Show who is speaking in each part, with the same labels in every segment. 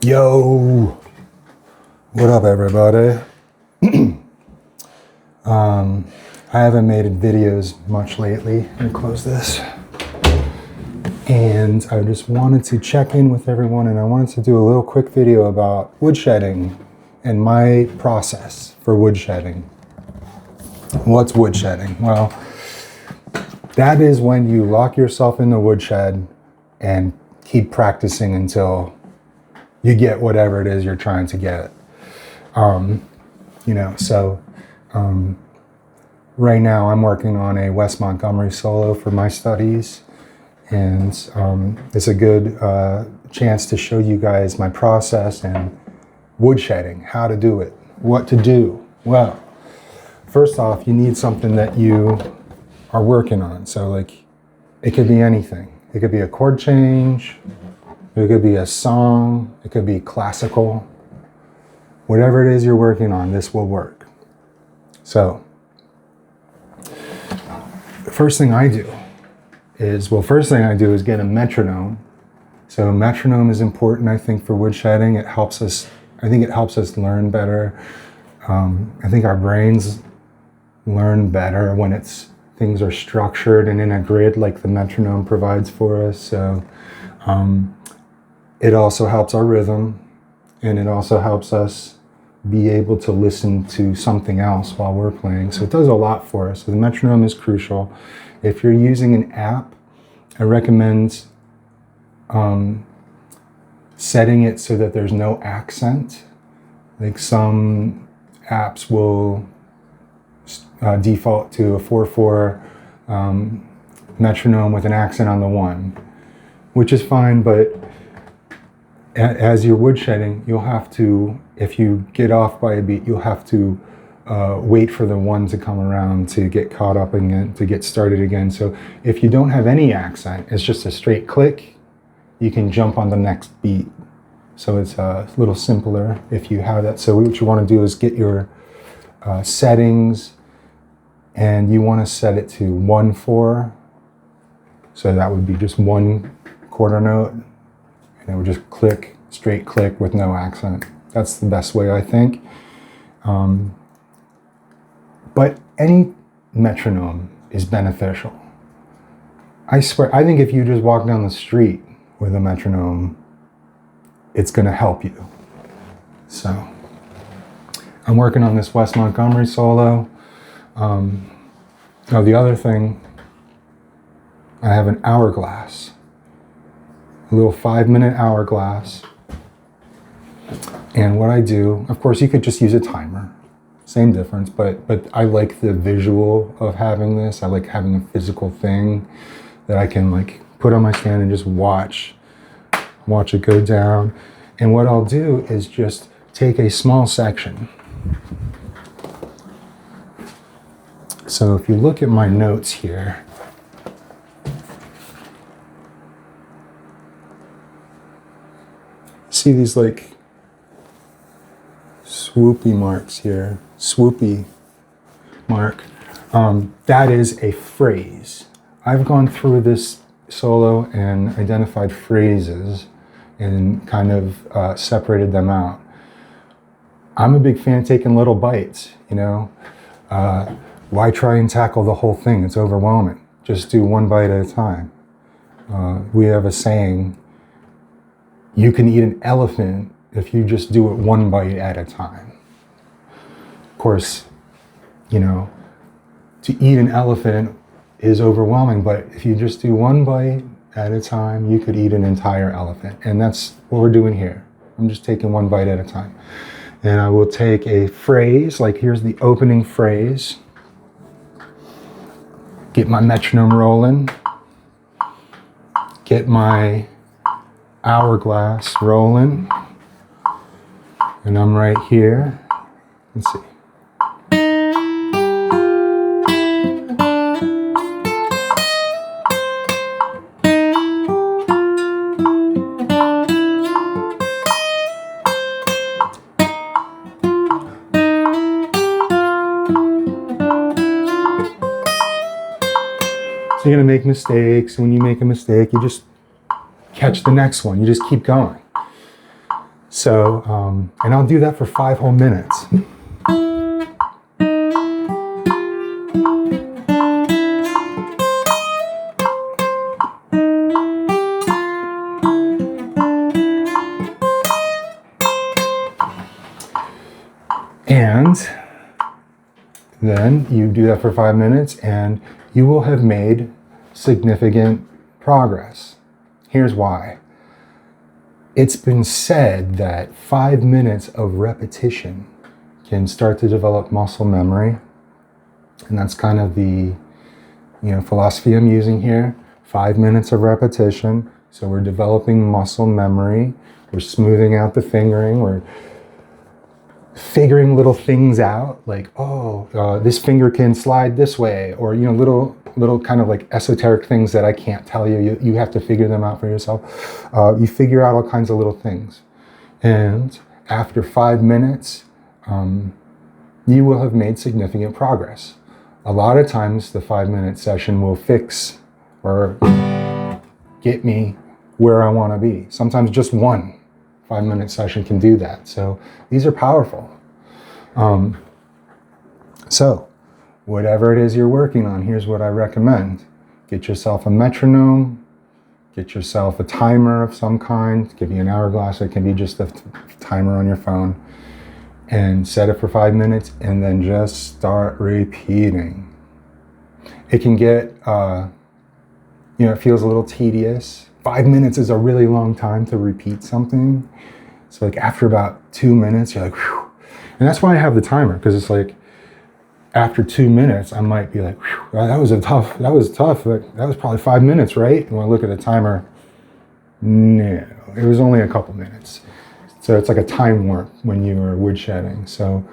Speaker 1: Yo, what up, everybody? I haven't made videos much lately. Let me close this. And I just wanted to check in with everyone, and I wanted to do a little quick video about woodshedding and my process for woodshedding. What's woodshedding? Well, that is when you lock yourself in the woodshed and keep practicing until you get whatever it is you're trying to get. Right now I'm working on a West Montgomery solo for my studies, and it's a good chance to show you guys my process and woodshedding, how to do it, what to do. Well, first off, you need something that you are working on. So like, it could be anything. It could be a chord change, it could be a song, it could be classical. Whatever it is you're working on, this will work. So, the first thing I do is get a metronome. So metronome is important, I think, for woodshedding. It helps us learn better. I think our brains learn better when things are structured and in a grid like the metronome provides for us. So it also helps our rhythm, and it also helps us be able to listen to something else while we're playing. So it does a lot for us. So the metronome is crucial. If you're using an app, I recommend setting it so that there's no accent. Like some apps will default to a 4/4 metronome with an accent on the 1, which is fine, but as you're woodshedding, you'll have to, if you get off by a beat, you'll have to wait for the 1 to come around to get caught up again, to get started again. So if you don't have any accent, it's just a straight click, you can jump on the next beat. So it's a little simpler if you have that. So what you want to do is get your settings, and you want to set it to 1/4. So that would be just 1 quarter note. And it would just click, straight click with no accent. That's the best way, I think. But any metronome is beneficial. I swear, I think if you just walk down the street with a metronome, it's going to help you. So, I'm working on this West Montgomery solo. Now the other thing, I have an hourglass. A little 5-minute hourglass. And what I do, of course, you could just use a timer. Same difference, but I like the visual of having this. I like having a physical thing that I can like put on my stand and just watch it go down. And what I'll do is just take a small section. So if you look at my notes here, see these like swoopy marks here, swoopy mark. That is a phrase. I've gone through this solo and identified phrases and kind of separated them out. I'm a big fan of taking little bites, you know. Why try and tackle the whole thing? It's overwhelming. Just do 1 bite at a time. We have a saying, you can eat an elephant if you just do it 1 bite at a time. Of course, you know, to eat an elephant is overwhelming, but if you just do 1 bite at a time, you could eat an entire elephant. And that's what we're doing here. I'm just taking 1 bite at a time. And I will take a phrase, like here's the opening phrase. Get my metronome rolling. Get my hourglass rolling. And I'm right here. Let's see. So you're gonna make mistakes. When you make a mistake, you just catch the next one. You just keep going. So, and I'll do that for 5 whole minutes. And then you do that for 5 minutes and you will have made significant progress. Here's why. It's been said that 5 minutes of repetition can start to develop muscle memory. And that's kind of the philosophy I'm using here. 5 minutes of repetition. So we're developing muscle memory. We're smoothing out the fingering. We're figuring little things out, like, this finger can slide this way, or little kind of like esoteric things that I can't tell you. You have to figure them out for yourself. You figure out all kinds of little things, and after 5 minutes, you will have made significant progress. A lot of times, the 5-minute session will fix or get me where I want to be. Sometimes just one 5-minute session can do that. So these are powerful. So whatever it is you're working on, here's what I recommend. Get yourself a metronome, get yourself a timer of some kind. It could be an hourglass, it can be just a timer on your phone, and set it for 5 minutes and then just start repeating. It can get, it feels a little tedious. 5 minutes is a really long time to repeat something. So like after about 2 minutes, you're like, whew. And that's why I have the timer, because it's like after 2 minutes, I might be like, whew, that was tough. Like, that was probably 5 minutes, right? And when I look at the timer, no, it was only a couple minutes. So it's like a time warp when you are woodshedding. So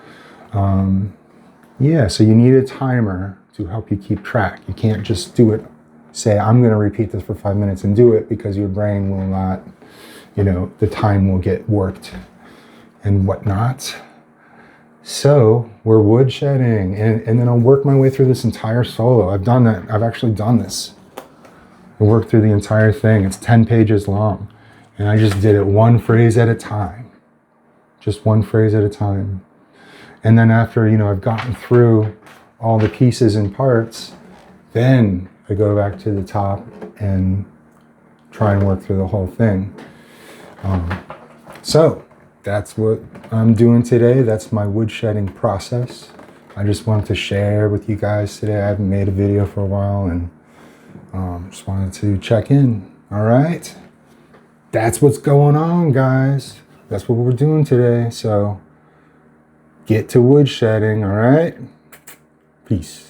Speaker 1: so you need a timer to help you keep track. You can't just do it, say, I'm going to repeat this for 5 minutes and do it, because your brain will not, the time will get warped and whatnot. So we're woodshedding, and then I'll work my way through this entire solo. I've done that. I've actually done this. I worked through the entire thing. It's 10 pages long, and I just did it one phrase at a time. Just one phrase at a time. And then after, I've gotten through all the pieces and parts, then I go back to the top and try and work through the whole thing. So that's what I'm doing today. That's my woodshedding process. I just wanted to share with you guys today. I haven't made a video for a while, and just wanted to check in. All right. That's what's going on, guys. That's what we're doing today. So get to woodshedding. All right. Peace.